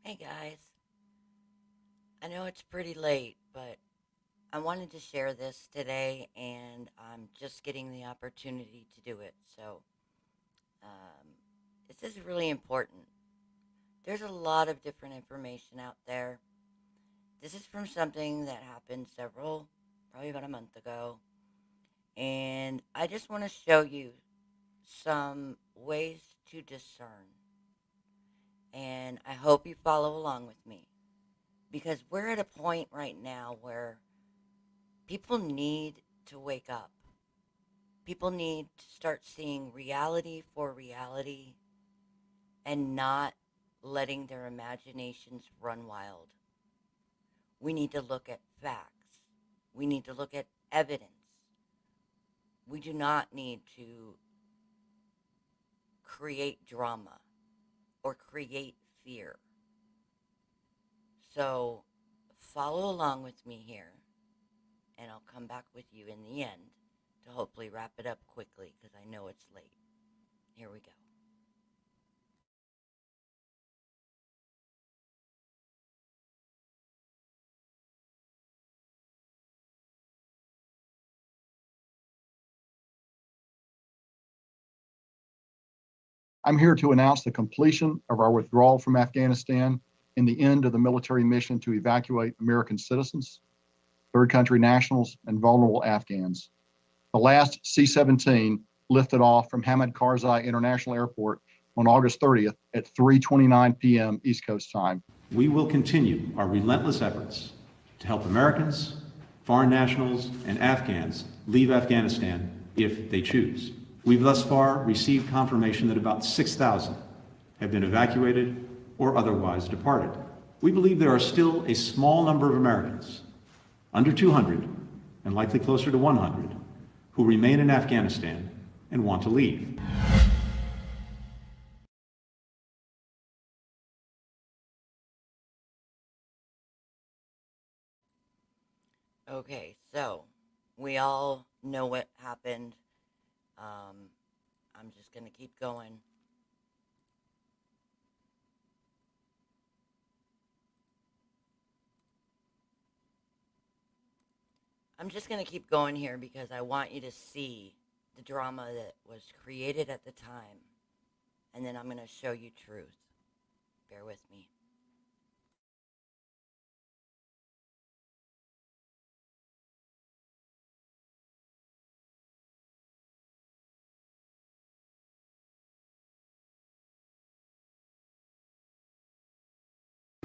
Hey guys, I know it's pretty late, but I wanted to share this today and I'm just getting the opportunity to do it. So, um, this is really important. There's a lot of different information out there. This is from something that happened probably about a month ago. And I just want to show you some ways to discern. And I hope you follow along with me because we're at a point right now where people need to wake up. People need to start seeing reality for reality and not letting their imaginations run wild. We need to look at facts. We need to look at evidence. We do not need to create drama or create fear. So follow along with me here, and I'll come back with you in the end to hopefully wrap it up quickly because I know it's late. Here we go. I'm here to announce the completion of our withdrawal from Afghanistan and the end of the military mission to evacuate American citizens, third country nationals, and vulnerable Afghans. The last C-17 lifted off from Hamid Karzai International Airport on August 30th at 3:29 p.m. East Coast time. We will continue our relentless efforts to help Americans, foreign nationals, and Afghans leave Afghanistan if they choose. We've thus far received confirmation that about 6,000 have been evacuated or otherwise departed. We believe there are still a small number of Americans, under 200 and likely closer to 100, who remain in Afghanistan and want to leave. Okay, so we all know what happened. I'm just going to keep going. I'm just going to keep going here because I want you to see the drama that was created at the time. And then I'm going to show you truth. Bear with me.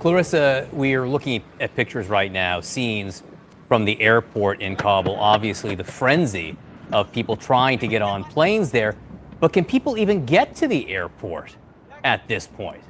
Clarissa, we are looking at pictures right now, scenes from the airport in Kabul. Obviously, the frenzy of people trying to get on planes there. But can people even get to the airport at this point?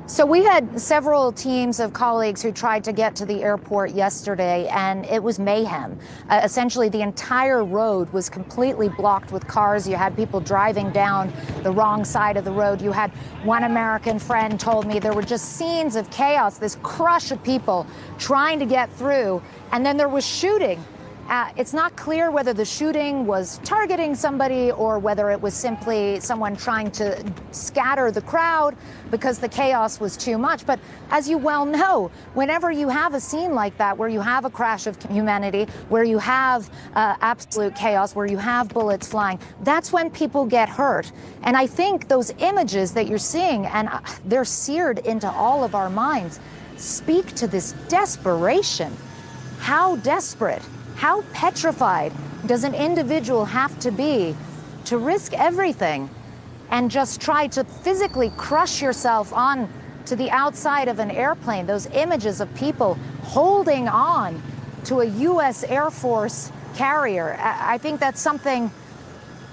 So we had several teams of colleagues who tried to get to the airport yesterday, and it was mayhem. Essentially, the entire road was completely blocked with cars. You had people driving down the wrong side of the road. You had one American friend told me there were just scenes of chaos, this crush of people trying to get through, and then there was shooting. It's not clear whether the shooting was targeting somebody or whether it was simply someone trying to scatter the crowd because the chaos was too much. But as you well know, whenever you have a scene like that, where you have a crash of humanity, where you have absolute chaos, where you have bullets flying, that's when people get hurt. And I think those images that you're seeing, and they're seared into all of our minds, speak to this desperation. How desperate? How petrified does an individual have to be to risk everything and just try to physically crush yourself on to the outside of an airplane? Those images of people holding on to a U.S. Air Force carrier, I think that's something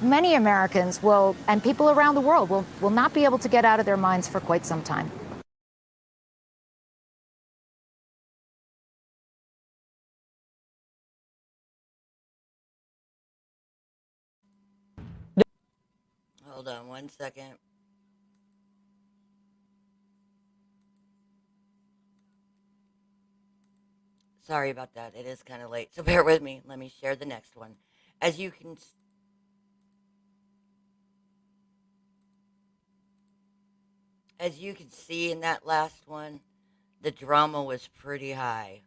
many Americans will, and people around the world, will not be able to get out of their minds for quite some time. Hold on one second. Sorry about that. It is kind of late, so bear with me. Let me share the next one. As you can As you can see in that last one, the drama was pretty high.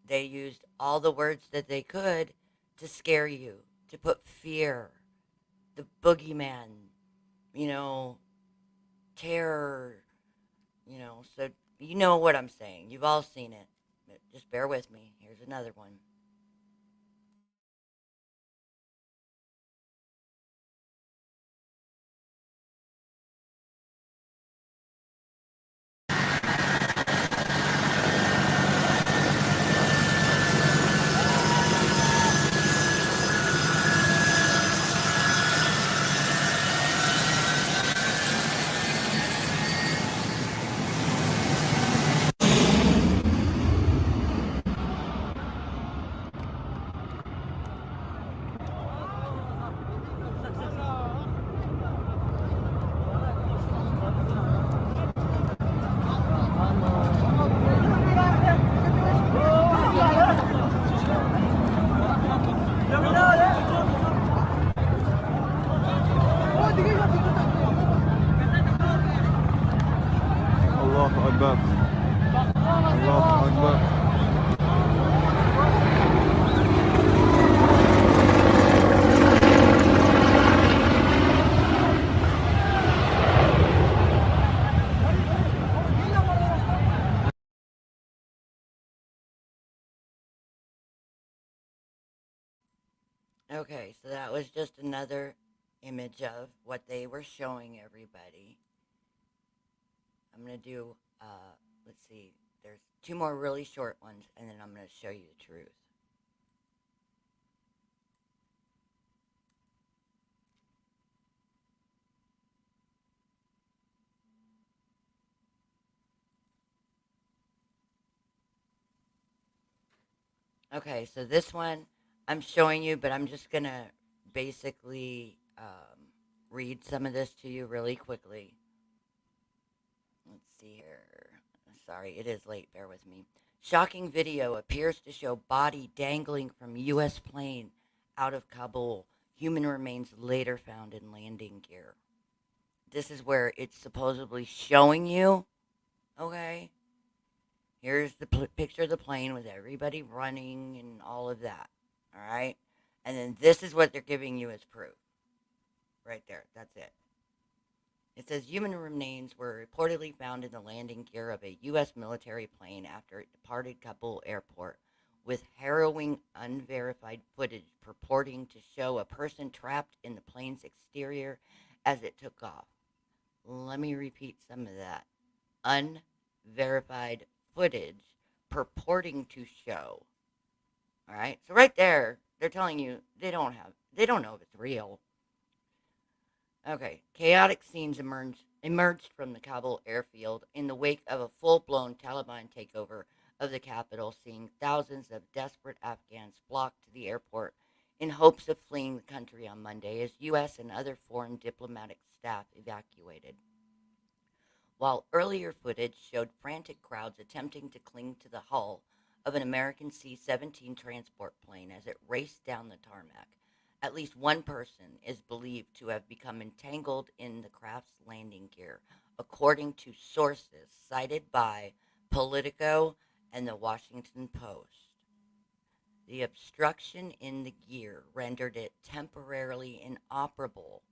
They used all the words that they could to scare you, to put fear, the boogeyman, you know, terror, so you know what I'm saying. You've all seen it. But just bear with me. Here's another one. Allahu Akbar. Allahu Akbar. Okay, so that was just another image of what they were showing everybody. I'm going to do, let's see, there's two more really short ones, and then I'm going to show you the truth. Okay, so this one I'm showing you, but I'm just going to basically read some of this to you really quickly. Let's see here. Sorry, it is late. Bear with me. Shocking video appears to show body dangling from U.S. plane out of Kabul. Human remains later found in landing gear. This is where it's supposedly showing you. Okay. Here's the picture of the plane with everybody running and all of that. All right. And then this is what they're giving you as proof. Right there. That's it. It says human remains were reportedly found in the landing gear of a U.S. military plane after it departed Kabul airport, with harrowing, unverified footage purporting to show a person trapped in the plane's exterior as it took off. Let me repeat some of that. Unverified footage purporting to show. All right? So right there, they're telling you they don't know if it's real. Okay, chaotic scenes emerged from the Kabul airfield in the wake of a full-blown Taliban takeover of the capital, seeing thousands of desperate Afghans flock to the airport in hopes of fleeing the country on Monday as U.S. and other foreign diplomatic staff evacuated. While earlier footage showed frantic crowds attempting to cling to the hull of an American C-17 transport plane as it raced down the tarmac, at least one person is believed to have become entangled in the craft's landing gear, according to sources cited by Politico and the Washington Post. The obstruction in the gear rendered it temporarily inoperable,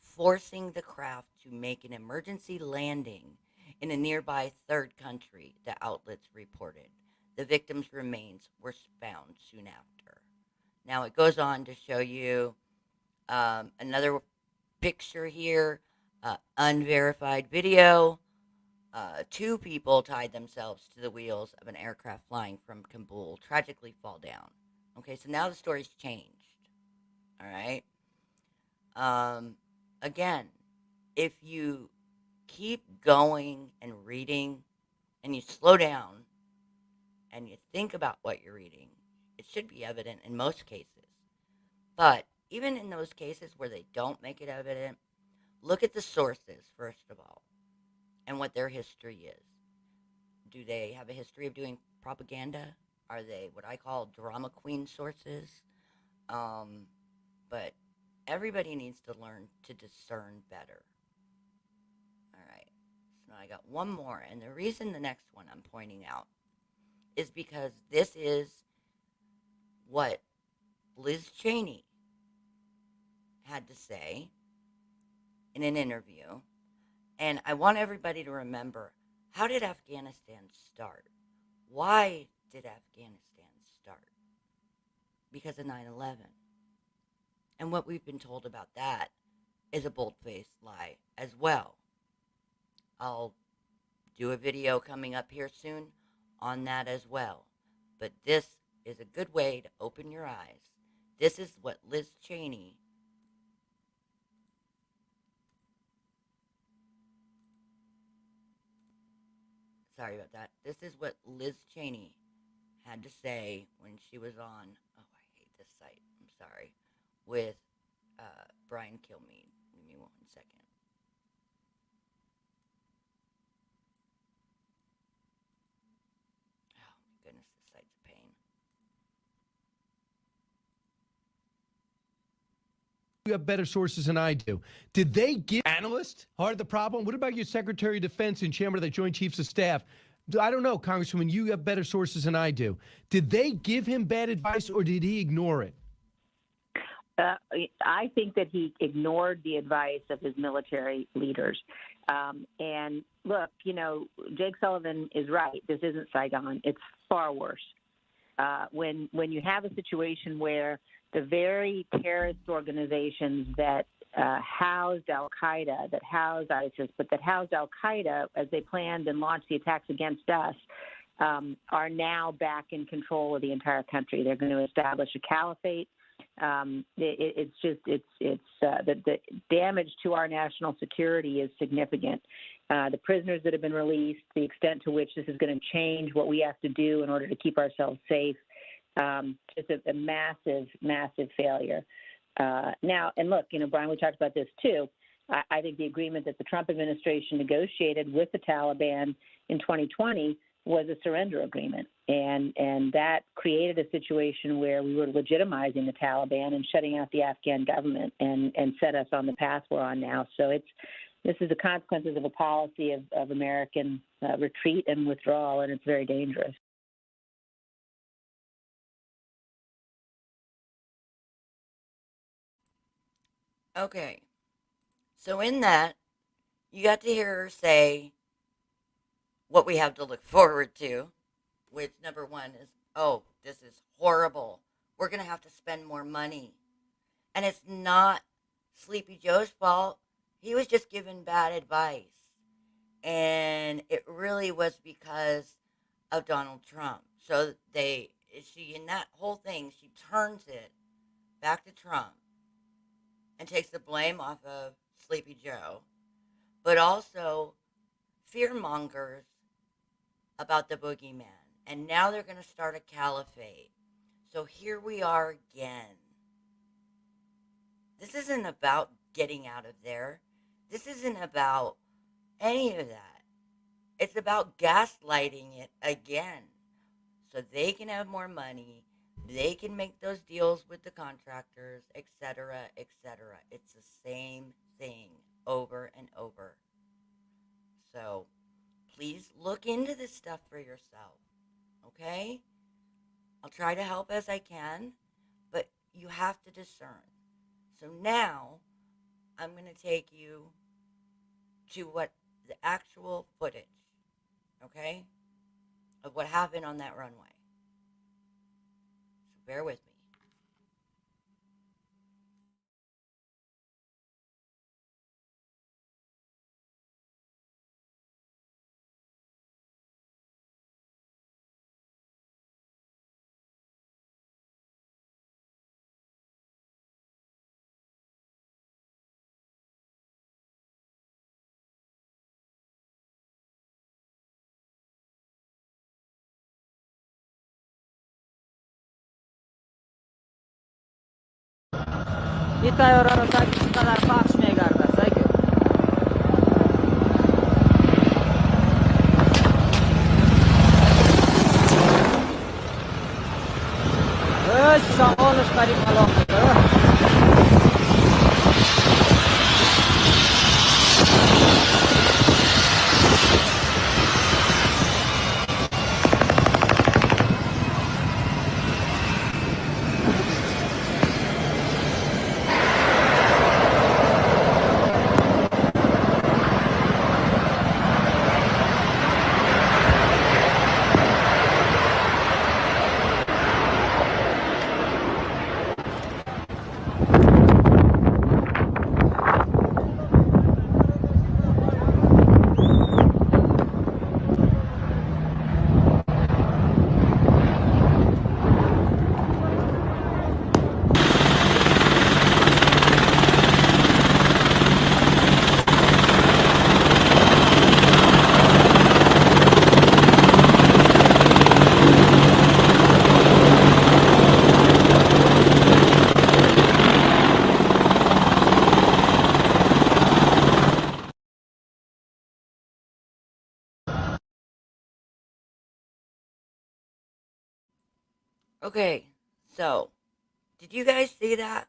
forcing the craft to make an emergency landing in a nearby third country, the outlets reported. The victim's remains were found soon after. Now it goes on to show you another picture here, unverified video. Two people tied themselves to the wheels of an aircraft flying from Kabul, tragically fall down. Okay, so now the story's changed. All right. Again, if you keep going and reading and you slow down and you think about what you're reading, it should be evident in most cases. But even in those cases where they don't make it evident, look at the sources, first of all, and what their history is. Do they have a history of doing propaganda? Are they what I call drama queen sources? But everybody needs to learn to discern better. All right. No, I got one more. And the reason the next one I'm pointing out is because this is what Liz Cheney had to say in an interview. And I want everybody to remember, how did Afghanistan start? Why did Afghanistan start? Because of 9/11. And what we've been told about that is a bold-faced lie as well. I'll do a video coming up here soon on that as well. But this is a good way to open your eyes. This is what Liz Cheney sorry about that. This is what Liz Cheney had to say when she was on, oh, I hate this site, I'm sorry, with Brian Kilmeade. Give me 1 second. Oh, my goodness, this site's a pain. You have better sources than I do. Did they give analyst part of the problem? What about your Secretary of Defense and Chairman of the Joint Chiefs of Staff? I don't know, Congresswoman, you have better sources than I do. Did they give him bad advice or did he ignore it? I think that he ignored the advice of his military leaders. And look, you know, Jake Sullivan is right. This isn't Saigon. It's far worse. When you have a situation where the very terrorist organizations that housed al-Qaeda, that housed ISIS, but that housed al-Qaeda as they planned and launched the attacks against us, are now back in control of the entire country. They're going to establish a caliphate. The damage to our national security is significant. The prisoners that have been released, the extent to which this is going to change what we have to do in order to keep ourselves safe, just a massive, massive failure. Now, and look, you know, Brian, we talked about this too. I think the agreement that the Trump administration negotiated with the Taliban in 2020 was a surrender agreement. And that created a situation where we were legitimizing the Taliban and shutting out the Afghan government and set us on the path we're on now. So this is the consequences of a policy of American retreat and withdrawal, and it's very dangerous. Okay. So in that, you got to hear her say what we have to look forward to, which number one is, oh, this is horrible. We're going to have to spend more money. And it's not Sleepy Joe's fault. He was just given bad advice. And it really was because of Donald Trump. So in that whole thing, she turns it back to Trump and takes the blame off of Sleepy Joe, but also fearmongers about the boogeyman. And now they're going to start a caliphate. So here we are again. This isn't about getting out of there. This isn't about any of that. It's about gaslighting it again. So they can have more money. They can make those deals with the contractors, etc., etc. It's the same thing over and over. So please look into this stuff for yourself, okay? I'll try to help as I can, but you have to discern. So now I'm going to take you to what the actual footage, okay, of what happened on that runway. So bear with me. Itä-Euroopan kaikki 102 megahertz, eikö? Össä on skaripalo. Okay, so did you guys see that?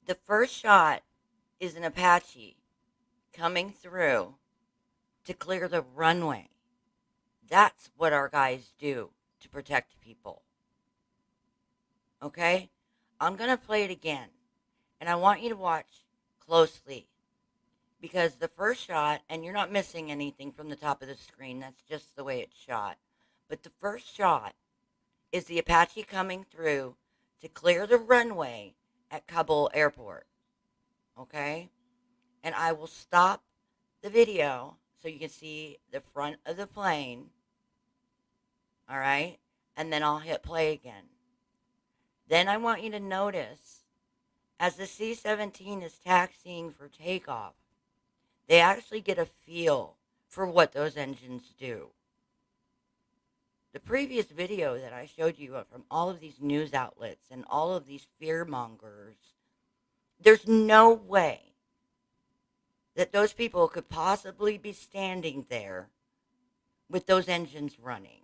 The first shot is an Apache coming through to clear the runway. That's what our guys do to protect people. Okay? I'm going to play it again. And I want you to watch closely. Because the first shot, and you're not missing anything from the top of the screen, that's just the way it's shot. But the first shot is the Apache coming through to clear the runway at Kabul airport. Okay? And I will stop the video so you can see the front of the plane. All right? And then I'll hit play again. Then I want you to notice as the C-17 is taxiing for takeoff, they actually get a feel for what those engines do. The previous video that I showed you from all of these news outlets and all of these fear mongers, there's no way that those people could possibly be standing there with those engines running.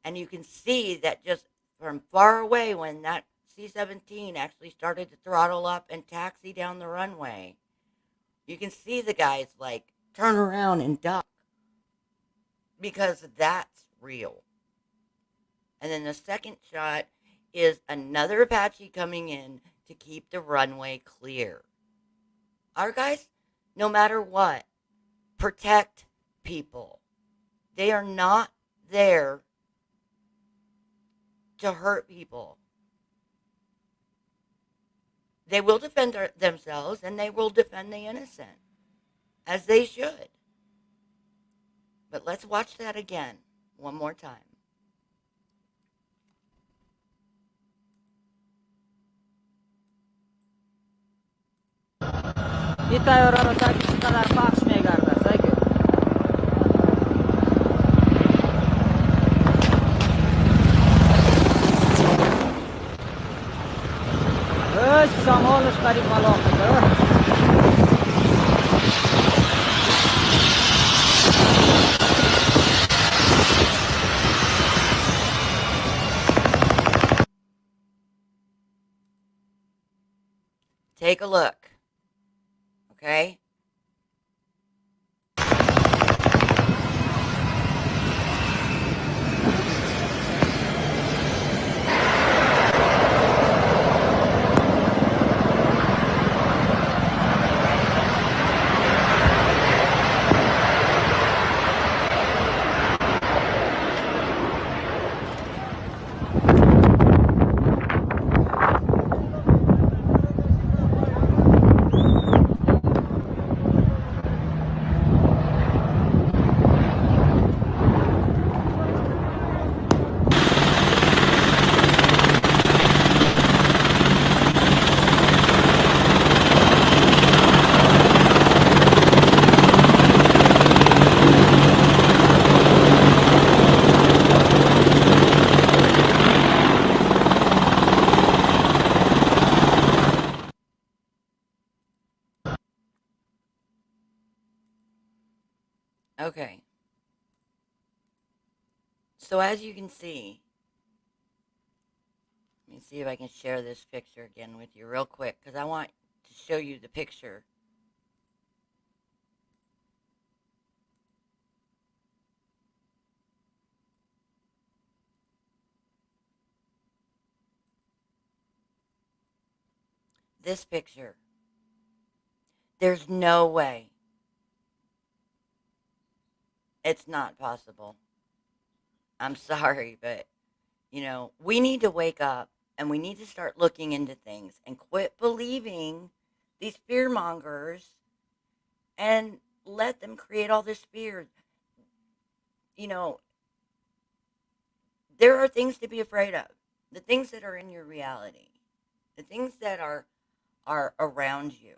And you can see that just from far away when that C-17 actually started to throttle up and taxi down the runway, you can see the guys like turn around and duck because that's real. And then the second shot is another Apache coming in to keep the runway clear. Our guys, no matter what, protect people. They are not there to hurt people. They will defend themselves and they will defend the innocent, as they should. But let's watch that again, one more time. Itä-Euroopan kaikista 102 megahertz, eikö? Össä on alles pärin valokka. Take a look. Okay? Okay. So as you can see, let me see if I can share this picture again with you real quick, because I want to show you the picture. This picture. There's no way. It's not possible. I'm sorry, but, we need to wake up and we need to start looking into things and quit believing these fear mongers and let them create all this fear. There are things to be afraid of. The things that are in your reality. The things that are around you.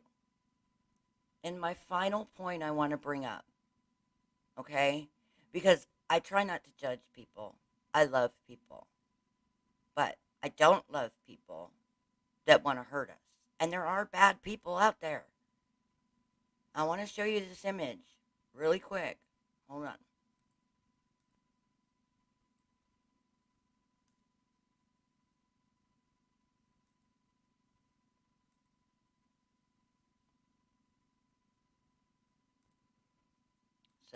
And my final point I want to bring up, okay? Because I try not to judge people. I love people. But I don't love people that want to hurt us. And there are bad people out there. I want to show you this image really quick. Hold on.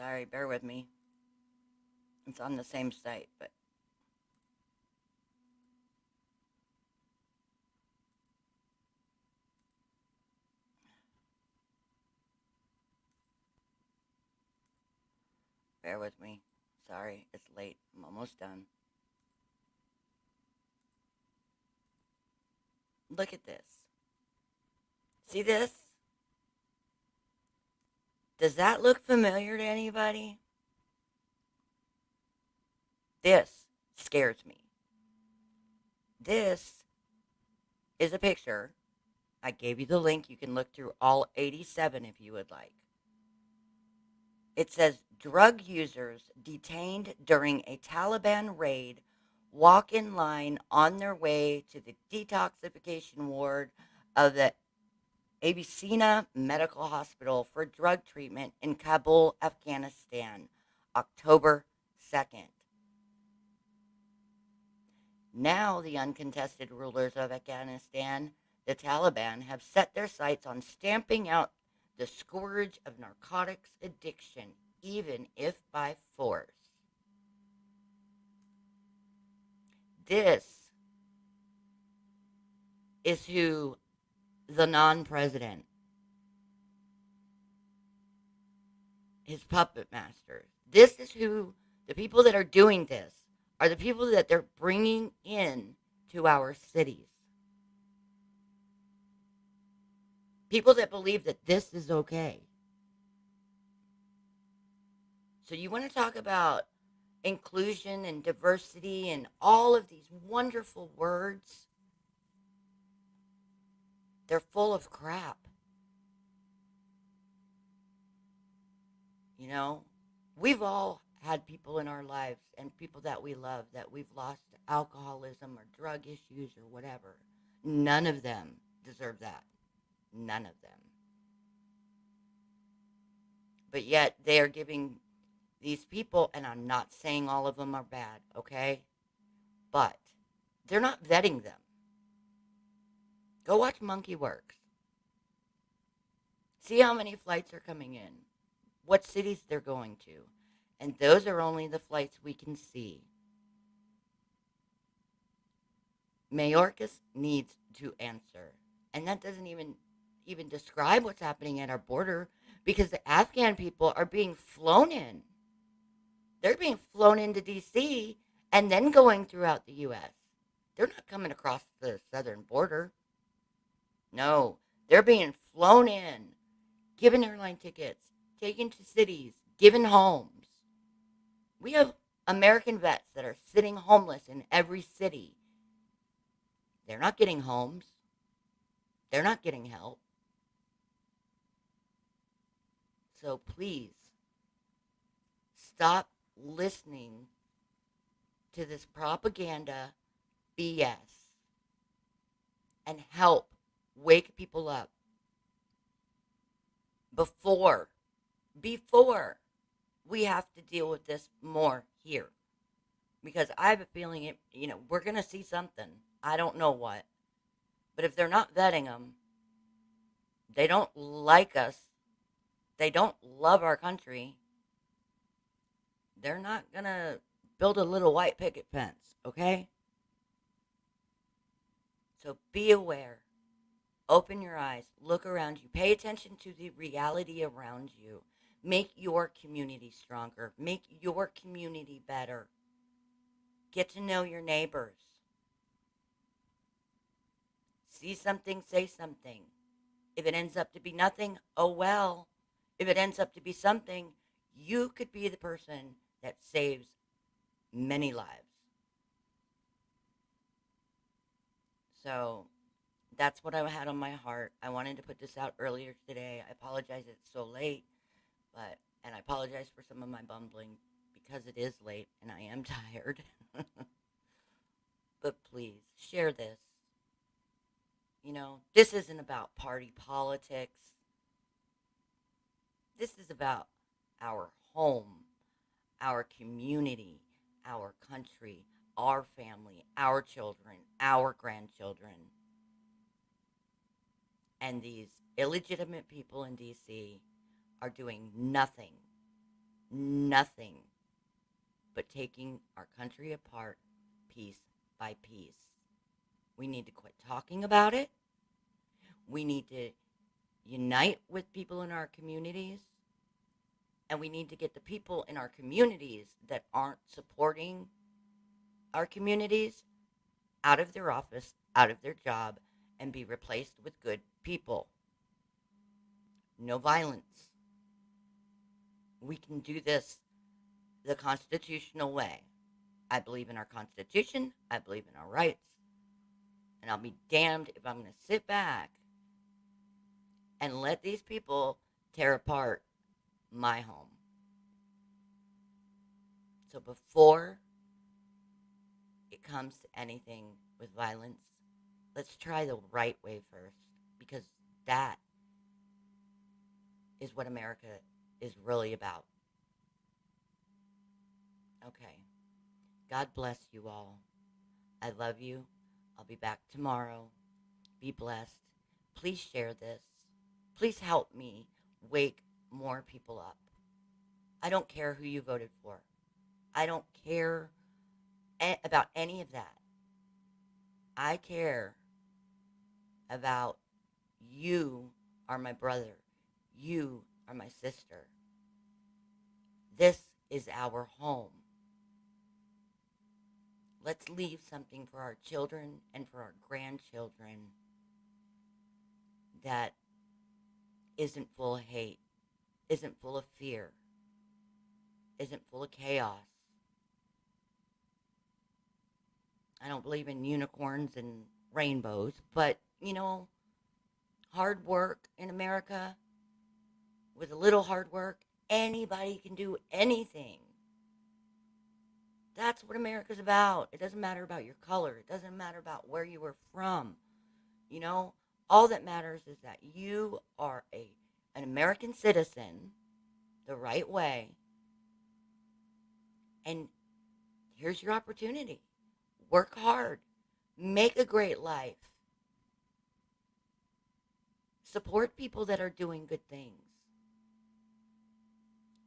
Sorry, bear with me. It's on the same site, but bear with me. Sorry, it's late. I'm almost done. Look at this. See this? Does that look familiar to anybody? This scares me. This is a picture. I gave you the link. You can look through all 87 if you would like. It says drug users detained during a Taliban raid walk in line on their way to the detoxification ward of the Abysina Medical Hospital for drug treatment in Kabul, Afghanistan, October 2nd. Now the uncontested rulers of Afghanistan, the Taliban, have set their sights on stamping out the scourge of narcotics addiction, even if by force. This is who the non-president, his puppet masters, this is who the people that are doing this are the people that they're bringing in to our cities. People that believe that this is okay. So you want to talk about inclusion and diversity and all of these wonderful words? They're full of crap. You know, we've all had people in our lives and people that we love that we've lost to alcoholism or drug issues or whatever. None of them deserve that. None of them. But yet they are giving these people, and I'm not saying all of them are bad, okay? But they're not vetting them. Go watch Monkey Works. See how many flights are coming in, what cities they're going to. And those are only the flights we can see. Mayorkas needs to answer. And that doesn't even describe what's happening at our border, because the Afghan people are being flown in. They're being flown into D.C. and then going throughout the U.S. They're not coming across the southern border. No, they're being flown in, given airline tickets, taken to cities, given homes. We have American vets that are sitting homeless in every city. They're not getting homes. They're not getting help. So please, stop listening to this propaganda BS and help wake people up before we have to deal with this more here. Because I have a feeling it, we're going to see something. I don't know what. But if they're not vetting them, they don't like us, they don't love our country, they're not going to build a little white picket fence, okay? So be aware. Open your eyes. Look around you. Pay attention to the reality around you. Make your community stronger. Make your community better. Get to know your neighbors. See something, say something. If it ends up to be nothing, oh well. If it ends up to be something, you could be the person that saves many lives. So that's what I had on my heart. I wanted to put this out earlier today. I apologize it's so late, and I apologize for some of my bumbling because it is late and I am tired. But please, share this. This isn't about party politics. This is about our home, our community, our country, our family, our children, our grandchildren. And these illegitimate people in D.C. are doing nothing nothing but taking our country apart piece by piece. We need to quit talking about it. We need to unite with people in our communities. And we need to get the people in our communities that aren't supporting our communities out of their office, out of their job, and be replaced with good people. No violence. We can do this the constitutional way. I believe in our Constitution. I believe in our rights. And I'll be damned if I'm going to sit back and let these people tear apart my home. So before it comes to anything with violence, let's try the right way first, because that is what America is really about. Okay. God bless you all. I love you. I'll be back tomorrow. Be blessed. Please share this. Please help me wake more people up. I don't care who you voted for. I don't care about any of that. I care about you are my brother. You are my sister. This is our home. Let's leave something for our children and for our grandchildren that isn't full of hate, isn't full of fear, isn't full of chaos. I don't believe in unicorns and rainbows, but, hard work in America, with a little hard work, anybody can do anything. That's what America's about. It doesn't matter about your color. It doesn't matter about where you were from. All that matters is that you are an American citizen the right way. And here's your opportunity. Work hard. Make a great life. Support people that are doing good things.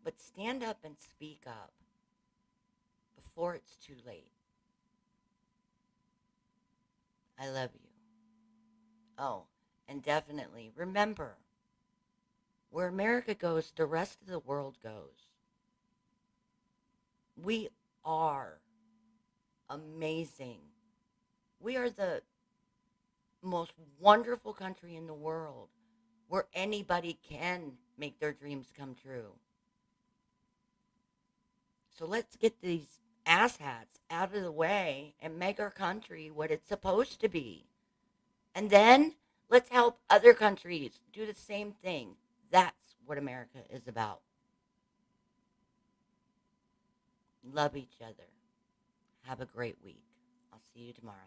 But stand up and speak up before it's too late. I love you. Oh, and definitely remember, where America goes, the rest of the world goes. We are amazing. We are the most wonderful country in the world where anybody can make their dreams come true. So let's get these asshats out of the way and make our country what it's supposed to be. And then let's help other countries do the same thing. That's what America is about. Love each other. Have a great week. I'll see you tomorrow.